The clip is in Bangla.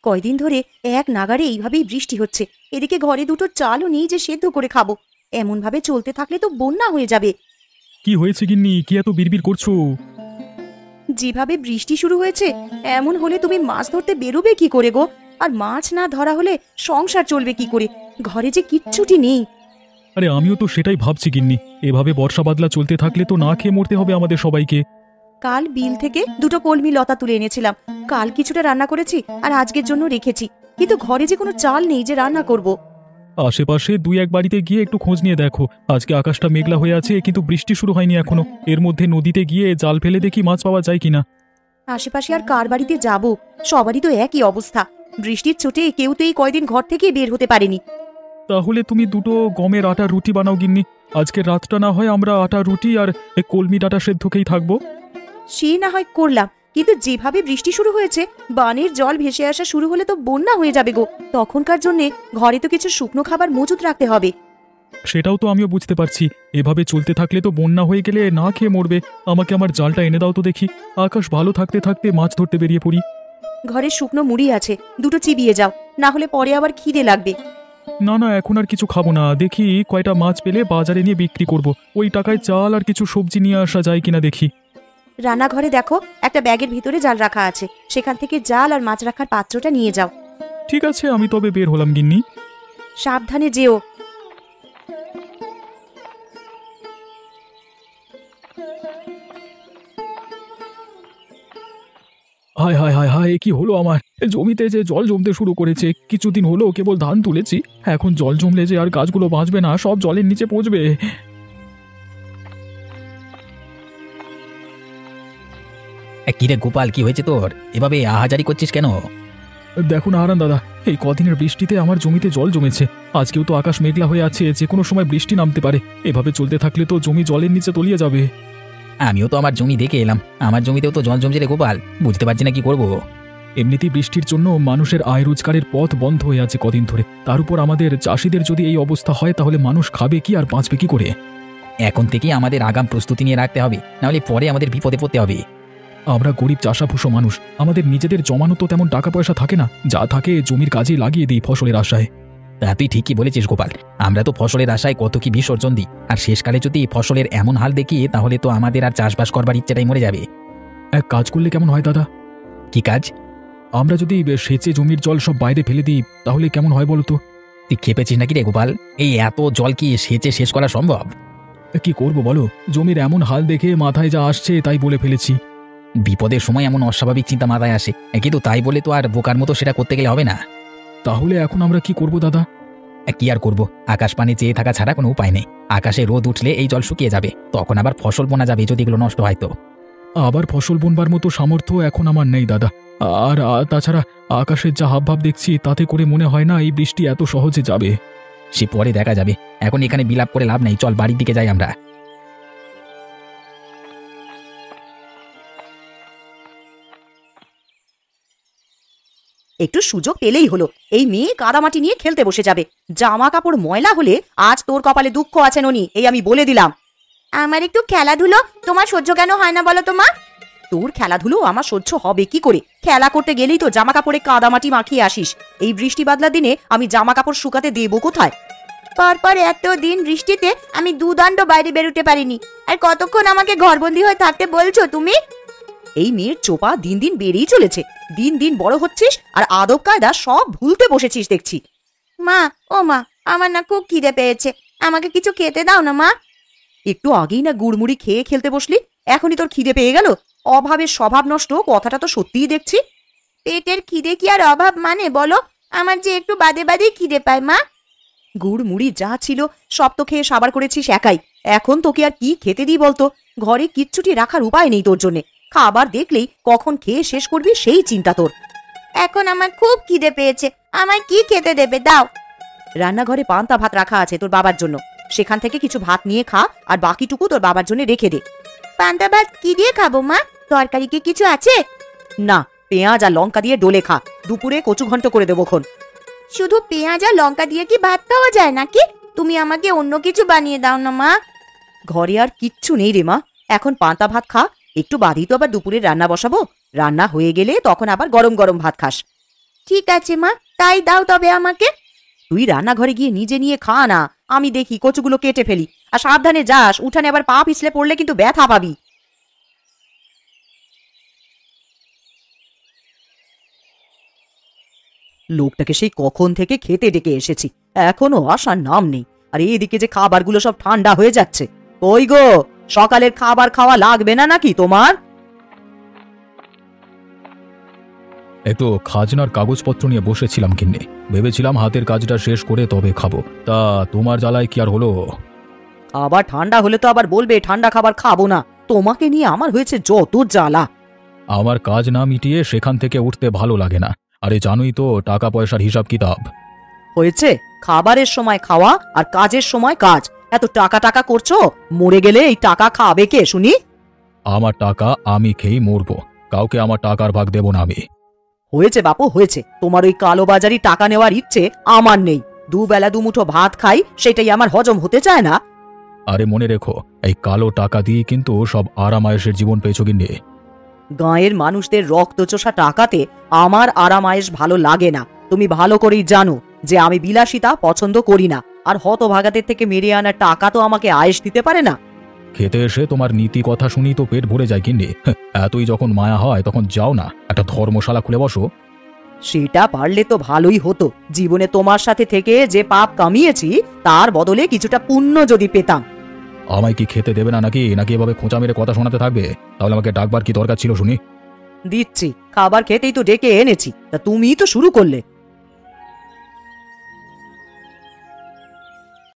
কয়দিন ধরে এক নাগাড়ে এইভাবেই বৃষ্টি হচ্ছে, এদিকে ঘরে দুটো চালও নেই যে সেদ্ধ করে খাবো। এমন ভাবে চলতে থাকলে তো বন্যা হয়ে যাবে। কি হয়েছে গিন্নি, কি এত বিড়বিড় করছো? যেভাবে বৃষ্টি শুরু হয়েছে এমন হলে তুমি মাছ ধরতে বেরোবে কি করে গো? আর মাছ না ধরা হলে সংসার চলবে কি করে? ঘরে যে কিচ্ছুটি নেই। আরে আমিও তো সেটাই ভাবছি গিন্নি, এভাবে বর্ষা বাদলা চলতে থাকলে তো না খেয়ে মরতে হবে আমাদের সবাইকে। কাল বিল থেকে দুটো কলমি লতা তুলে এনেছিলাম, কাল কিছুটা রান্না করেছি আর আজকের জন্য রেখেছি, কিন্তু ঘরে যে কোনো চাল নেই যে রান্না করব। আশেপাশে দুই এক বাড়িতে গিয়ে একটু খোঁজ নিয়ে দেখো। আজকে আকাশটা মেঘলা হয়ে আছে, কিন্তু বৃষ্টি শুরু হয়নি এখনো। এর মধ্যে নদীতে গিয়ে জাল ফেলে দেখি মাছ পাওয়া যায় কিনা। আশেপাশে আর কার বাড়িতে যাব? সবারই তো একই অবস্থা। বৃষ্টির চোটে কেউ তো এই কয়দিন ঘর থেকে বের হতে পারেনি। তাহলে তুমি দুটো গমের আটার রুটি বানাও গিন্নি। আজকে রাতটা না হয় আমরা আটা রুটি আর কলমি ডাঁটা সেদ্ধ খেয়েই থাকবো। সে না হয় করলাম, কিন্তু যেভাবে বৃষ্টি শুরু হয়েছে বানের জল ভেসে আসা শুরু হলে তো বন্যা হয়ে যাবে গো। তখনকার জন্য ঘরে তো কিছু শুকনো খাবার মজুত রাখতে হবে। সেটাও তো আমিও বুঝতে পারছি, এভাবে চলতে থাকলে তো বন্যা হয়ে গেলে না খেয়ে মরবে। আমাকে আমার জালটা এনে দাও তো দেখি। আকাশ ভালো থাকতে থাকতে মাছ ধরতে বেরিয়ে পড়ি। ঘরে শুকনো মুড়ি আছে, দুটো চিবিয়ে যাও, না হলে পরে আবার খিদে লাগবে। না না, এখন আর কিছু খাবো না। দেখি কয়টা মাছ পেলে বাজারে নিয়ে বিক্রি করব। ওই টাকায় চাল আর কিছু সবজি নিয়ে আসা যায় কিনা দেখি। রান্নাঘরে দেখো, একটা ব্যাগের ভিতরে জাল রাখা আছে, সেখান থেকে জাল আর মাছ রাখার পাত্রটা নিয়ে যাও। ঠিক আছে, আমি তবে বের হলাম গিন্নি। সাবধানে যেও। হায় হায় হায় হায়, কি হলো আমার? জমিতে যে জল জমতে শুরু করেছে। কিছুদিন হলো কেবল ধান তুলেছি, এখন জল জমলে যে আর গাছগুলো বাঁচবে না, সব জলের নিচে পৌঁছবে। কিরে গোপাল, কি হয়েছে তোর? এভাবে আহাজারি করছিস কেন? দেখো না হারান দাদা, এই কদিনের বৃষ্টিতে আমার জমিতে জল জমেছে। আজকেও তো আকাশ মেঘলা হয়ে আছে, যে কোনো সময় বৃষ্টি নামতে পারে। এভাবে চলতে থাকলে তো জমি জলের নিচে তলিয়ে যাবে। আমিও তো আমার জমি দেখে এলাম, আমার জমিতেও তো জল জমছে রে গোপাল, বুঝতে পারছি না কি করব। এমনিতেই বৃষ্টির জন্য মানুষের আয় রোজগারের পথ বন্ধ হয়ে আছে কদিন ধরে। তার উপর আমাদের চাষিদের যদি এই অবস্থা হয়, তাহলে মানুষ খাবে কি আর বাঁচবে কি করে? এখন থেকেই আমাদের আগাম প্রস্তুতি নিয়ে রাখতে হবে, নাহলে পরে আমাদের বিপদে পড়তে হবে। আমরা গরিব চাষাভুষো মানুষ, আমাদের নিজেদের জমানো তো তেমন টাকা পয়সা থাকে না। যা থাকে জমির কাজে লাগিয়ে দিই ফসলের আশায়। তা তুই ঠিকই বলেছিস গোপাল, আমরা তো ফসলের আশায় কত কি বিসর্জন দিই, আর শেষকালে যদি ফসলের এমন হাল দেখি তাহলে তো আমাদের আর চাষবাস করবার ইচ্ছেটাই মরে যাবে। এক কাজ করলে কেমন হয় দাদা? কি কাজ? আমরা যদি সেচে জমির জল সব বাইরে ফেলে দিই, তাহলে কেমন হয় বলতো? তুই খেপেছিস নাকি রে গোপাল? এই এত জল কি সেচে শেষ করা সম্ভব? কি করব বলো, জমির এমন হাল দেখে মাথায় যা আসছে তাই বলে ফেলেছি। বিপদের সময় এমন অস্বাভাবিক চিন্তা মাথায় আসে, কিন্তু তাই বলে তো আর বোকার মতো সেটা করতে গেলে হবে না। তাহলে এখন আমরা কি করব দাদা? কি আর করব, আকাশ পানে চেয়ে থাকা ছাড়া কোনো উপায় নেই। আকাশে রোদ উঠলে এই জল শুকিয়ে যাবে, তখন আবার ফসল বোনা যাবে যদি এগুলো নষ্ট হয় তো। আবার ফসল বুনবার মতো সামর্থ্য এখন আমার নেই দাদা। আর তাছাড়া আকাশের যা হাবভাব দেখছি, তাতে করে মনে হয় না এই বৃষ্টি এত সহজে যাবে। সে পরে দেখা যাবে, এখন এখানে বিলাপ করে লাভ নেই, চল বাড়ির দিকে যাই আমরা। একটু সুযোগ পেলেই হলো, এই মেয়ে কাদামাটি নিয়ে খেলতে বসে যাবে। জামা কাপড় ময়লা হলে আজ তোর কপালে দুঃখ আছে ননি, এই আমি বলে দিলাম। আমার একটু খেলাধুলো তোমার সহ্য কেন হয় না বলো তো মা? তোর খেলাধুলো আমার সহ্য হবে কি করে? খেলা করতে গেলেই তো জামা কাপড়ে কাদামাটি মাখিয়ে আসিস। এই বৃষ্টি বাদলার দিনে আমি জামা কাপড় শুকাতে দেবো কোথায়? পরপর এত দিন বৃষ্টিতে আমি দুদণ্ড বাইরে বেরোতে পারিনি, আর কতক্ষণ আমাকে ঘরবন্দি হয়ে থাকতে বলছো তুমি? এই মেয়ের চোপা দিন দিন বেড়েই চলেছে। দিন দিন বড় হচ্ছিস আর আদব কায়দা সব ভুলতে বসেছিস দেখছি। মা, ও মা, আমার না খুব খিদে পেয়েছে, আমাকে কিছু খেতে দাও না মা। একটু আগেই না গুড়মুড়ি খেয়ে খেলতে বসলি, এখনই তোর খিদে পেয়ে গেল? অভাবের স্বভাব নষ্ট, কথাটা তো সত্যিই দেখছি। পেটের খিদে কি আর অভাব মানে বলো? আমার যে একটু বাদে বাদেই খিদে পায় মা। গুড়মুড়ি যা ছিল সব তো খেয়ে সাবার করেছিস একাই, এখন তোকে আর কি খেতে দিই বলতো? ঘরে কিচ্ছুটি রাখার উপায় নেই তোর জন্যে। খাবার দেখলেই কখন খেয়ে শেষ করবি সেই চিন্তা তোর। এখন আমার খুব খিদে পেয়েছে, আমায় কি খেতে দেবে দাও। রান্নাঘরে পান্তা ভাত রাখা আছে তোর বাবার জন্য, সেখান থেকে কিছু ভাত নিয়ে খা, আর বাকিটুকু তোর বাবার জন্য রেখে দে। পান্তা ভাত কি দিয়ে খাবো মা? তরকারি কি কিছু আছে? না, পেঁয়াজ আর লঙ্কা দিয়ে ডোলে খা, দুপুরে কচু ঘন্ট করে দেবো খন। শুধু পেঁয়াজ আর লঙ্কা দিয়ে কি ভাত খাওয়া যায় নাকি? তুমি আমাকে অন্য কিছু বানিয়ে দাও না মা। ঘরে আর কিচ্ছু নেই রে মা, এখন পান্তা ভাত খা, একটু বাদেই তো আবার দুপুরে রান্না বসাবো। রান্না হয়ে গেলে তখন আবার গরম গরম ভাত খাস। ঠিক আছে মা, তাই দাও তবে আমাকে। তুই রান্নাঘরে গিয়ে নিজে নিয়ে খা না, আমি দেখি কচুগুলো কেটে ফেলি। আর সাবধানে যাস, উঠানে আবার পা পিছলে পড়লে কিন্তু ব্যথা পাবি। লোকটাকে সেই কখন থেকে খেতে ডেকে এসেছি, এখনো আসার নাম নেই। আর এইদিকে যে খাবারগুলো সব ঠান্ডা হয়ে যাচ্ছে। কই গো, সকালের খাবার খাওয়া লাগবে না নাকি তোমার? একটু খাজনার কাগজপত্র নিয়ে বসেছিলাম কিন্নি, ভেবেছিলাম হাতের কাজটা শেষ করে তবে খাবো। তা তোমার জ্বালায় কি আর হলো? আবার ঠান্ডা হলে তো আবার বলবে ঠান্ডা খাবার খাবো না। তোমাকে নিয়ে আমার হয়েছে যত জ্বালা। আমার কাজ না মিটিয়ে সেখান থেকে উঠতে ভালো লাগে না। আরে জানোই তো টাকা পয়সার হিসাব কিতাব। হয়েছে, খাবারের সময় খাওয়া আর কাজের সময় কাজ। এত টাকা টাকা করছো, মরে গেলে এই টাকা খাবে কে শুনি? আমার টাকা আমি খেয়েই মরবো, কাউকে আমার টাকার ভাগ দেব না আমি। হয়েছে বাপু হয়েছে, তোমার ওই কালোবাজারি টাকা নেওয়ার ইচ্ছে আমার নেই। দুবেলা দুমুঠো ভাত খাই, সেটাই আমার হজম হতে চায় না। আরে মনে রেখো, এই কালো টাকা দিয়ে কিন্তু সব আরামায়েশের জীবন পেয়েছো কিন্নি। গাঁয়ের মানুষদের রক্তচোষা টাকাতে আমার আরাম আয়েশ ভালো লাগে না। তুমি ভালো করেই জানো যে আমি বিলাসিতা পছন্দ করি না। আর হতভাগাদের থেকে মেরে আনা টাকা তো আমাকে আয়েশ দিতে পারে না। খেতে এসে তোমার নীতি কথা শুনি তো পেট ভরে যায় কিন্নি। এতই যখন মায়া হয় তখন যাও না, একটা ধর্মশালা খুলে বসো। সেটা পারলে তো ভালোই হতো। জীবনে তোমার সাথে থেকে যে পাপ কামিয়েছি তার বদলে কিছুটা পুণ্য যদি পেতাম। আমায় কি খেতে দেবে না নাকি নাকি এভাবে খোঁচা মেরে কথা শোনাতে থাকবে? তাহলে আমাকে ডাকবার কি দরকার ছিল শুনি? দিচ্ছি, খাবার খেতেই তো ডেকে এনেছি, তা তুমিই তো শুরু করলে।